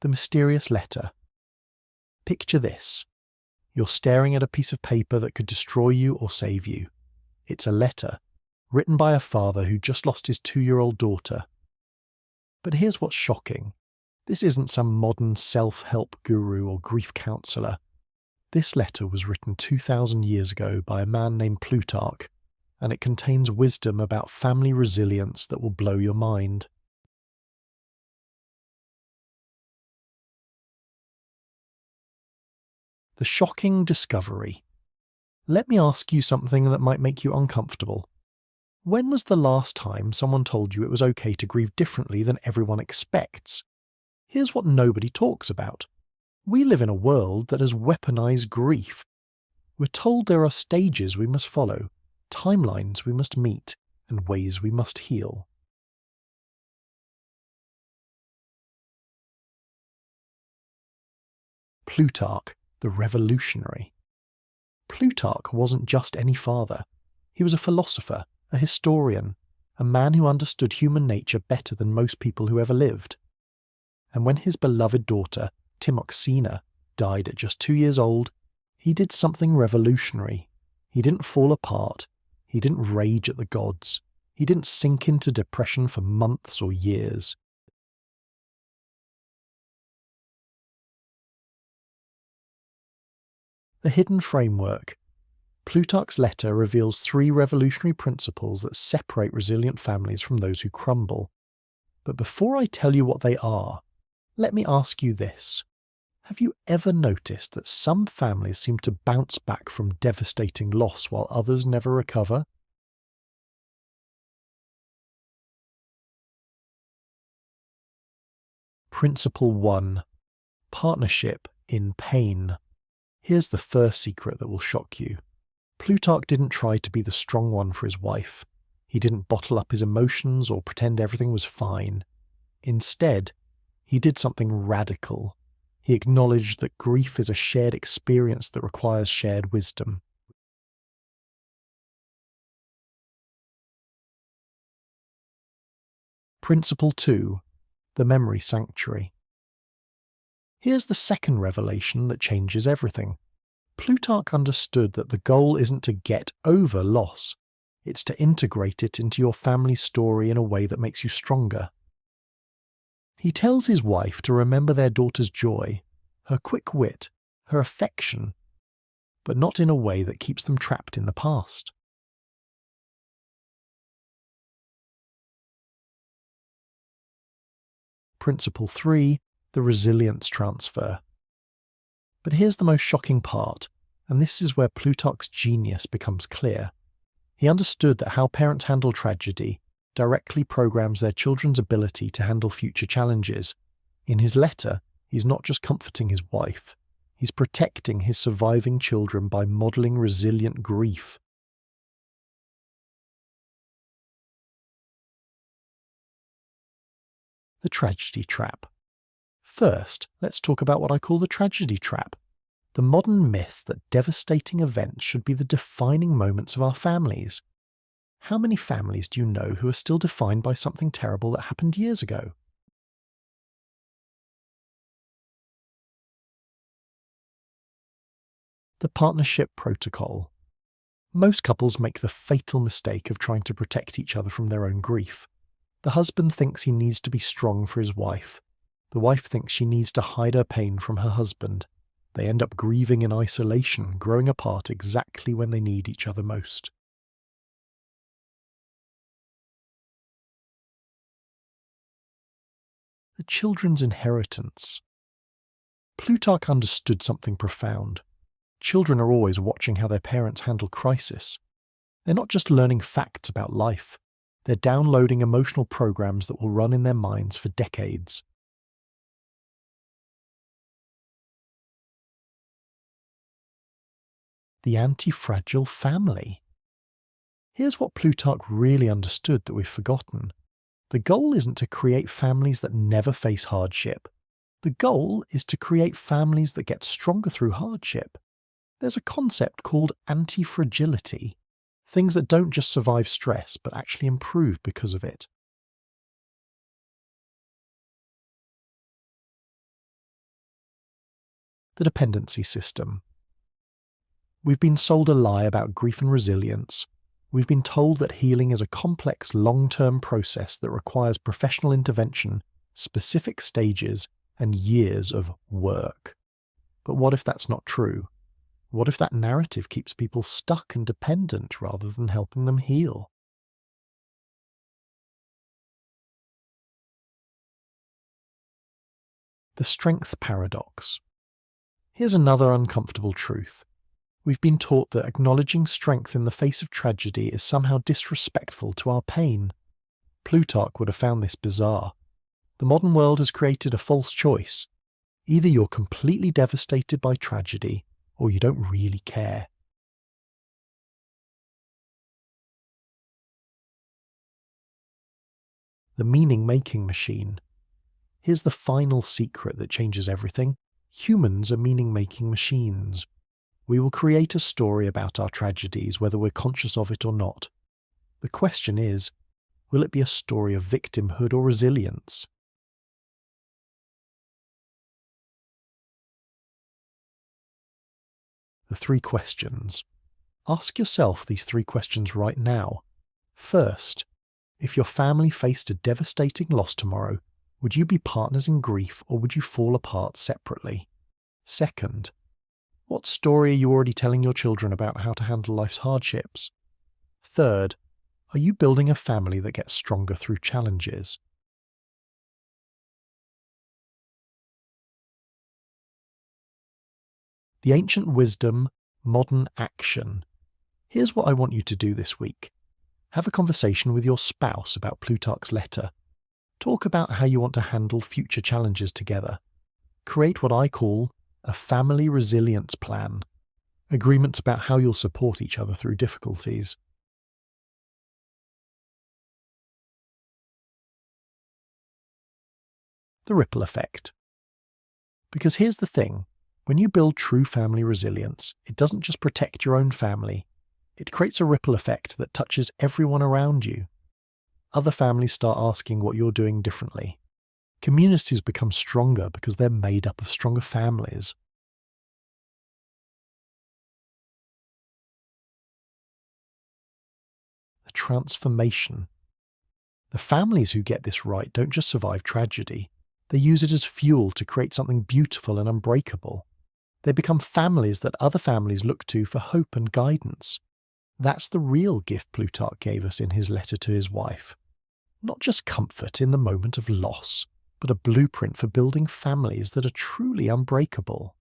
The mysterious letter. Picture this. You're staring at a piece of paper that could destroy you or save you. It's a letter, written by a father who just lost his 2-year-old daughter. But here's what's shocking. This isn't some modern self-help guru or grief counsellor. This letter was written 2,000 years ago by a man named Plutarch, and it contains wisdom about family resilience that will blow your mind. The shocking discovery. Let me ask you something that might make you uncomfortable. When was the last time someone told you it was okay to grieve differently than everyone expects? Here's what nobody talks about. We live in a world that has weaponized grief. We're told there are stages we must follow, timelines we must meet, and ways we must heal. Plutarch, the revolutionary. Plutarch wasn't just any father. He was a philosopher, a historian, a man who understood human nature better than most people who ever lived. And when his beloved daughter, Timoxena, died at just 2 years old, he did something revolutionary. He didn't fall apart. He didn't rage at the gods. He didn't sink into depression for months or years. The hidden framework. Plutarch's letter reveals 3 revolutionary principles that separate resilient families from those who crumble. But before I tell you what they are, let me ask you this. Have you ever noticed that some families seem to bounce back from devastating loss while others never recover? Principle 1. Partnership in pain. Here's the first secret that will shock you. Plutarch didn't try to be the strong one for his wife. He didn't bottle up his emotions or pretend everything was fine. Instead, he did something radical. He acknowledged that grief is a shared experience that requires shared wisdom. Principle 2. The memory sanctuary. Here's the second revelation that changes everything. Plutarch understood that the goal isn't to get over loss. It's to integrate it into your family's story in a way that makes you stronger. He tells his wife to remember their daughter's joy, her quick wit, her affection, but not in a way that keeps them trapped in the past. Principle 3. The resilience transfer. But here's the most shocking part, and this is where Plutarch's genius becomes clear. He understood that how parents handle tragedy directly programs their children's ability to handle future challenges. In his letter, he's not just comforting his wife, he's protecting his surviving children by modelling resilient grief. The tragedy trap. First, let's talk about what I call the tragedy trap. The modern myth that devastating events should be the defining moments of our families. How many families do you know who are still defined by something terrible that happened years ago? The partnership protocol. Most couples make the fatal mistake of trying to protect each other from their own grief. The husband thinks he needs to be strong for his wife. The wife thinks she needs to hide her pain from her husband. They end up grieving in isolation, growing apart exactly when they need each other most. The children's inheritance. Plutarch understood something profound. Children are always watching how their parents handle crisis. They're not just learning facts about life. They're downloading emotional programs that will run in their minds for decades. The anti-fragile family. Here's what Plutarch really understood that we've forgotten. The goal isn't to create families that never face hardship. The goal is to create families that get stronger through hardship. There's a concept called anti-fragility. Things that don't just survive stress, but actually improve because of it. The dependency system. We've been sold a lie about grief and resilience. We've been told that healing is a complex, long-term process that requires professional intervention, specific stages, and years of work. But what if that's not true? What if that narrative keeps people stuck and dependent rather than helping them heal? The strength paradox. Here's another uncomfortable truth. We've been taught that acknowledging strength in the face of tragedy is somehow disrespectful to our pain. Plutarch would have found this bizarre. The modern world has created a false choice. Either you're completely devastated by tragedy, or you don't really care. The meaning-making machine. Here's the final secret that changes everything. Humans are meaning-making machines. We will create a story about our tragedies, whether we're conscious of it or not. The question is, will it be a story of victimhood or resilience? The 3 questions. Ask yourself these 3 questions right now. First, if your family faced a devastating loss tomorrow, would you be partners in grief or would you fall apart separately? Second, what story are you already telling your children about how to handle life's hardships? Third, are you building a family that gets stronger through challenges? The ancient wisdom, modern action. Here's what I want you to do this week. Have a conversation with your spouse about Plutarch's letter. Talk about how you want to handle future challenges together. Create what I call a family resilience plan. Agreements about how you'll support each other through difficulties. The ripple effect. Because here's the thing. When you build true family resilience, it doesn't just protect your own family. It creates a ripple effect that touches everyone around you. Other families start asking what you're doing differently. Communities become stronger because they're made up of stronger families. The transformation. The families who get this right don't just survive tragedy. They use it as fuel to create something beautiful and unbreakable. They become families that other families look to for hope and guidance. That's the real gift Plutarch gave us in his letter to his wife. Not just comfort in the moment of loss, but a blueprint for building families that are truly unbreakable.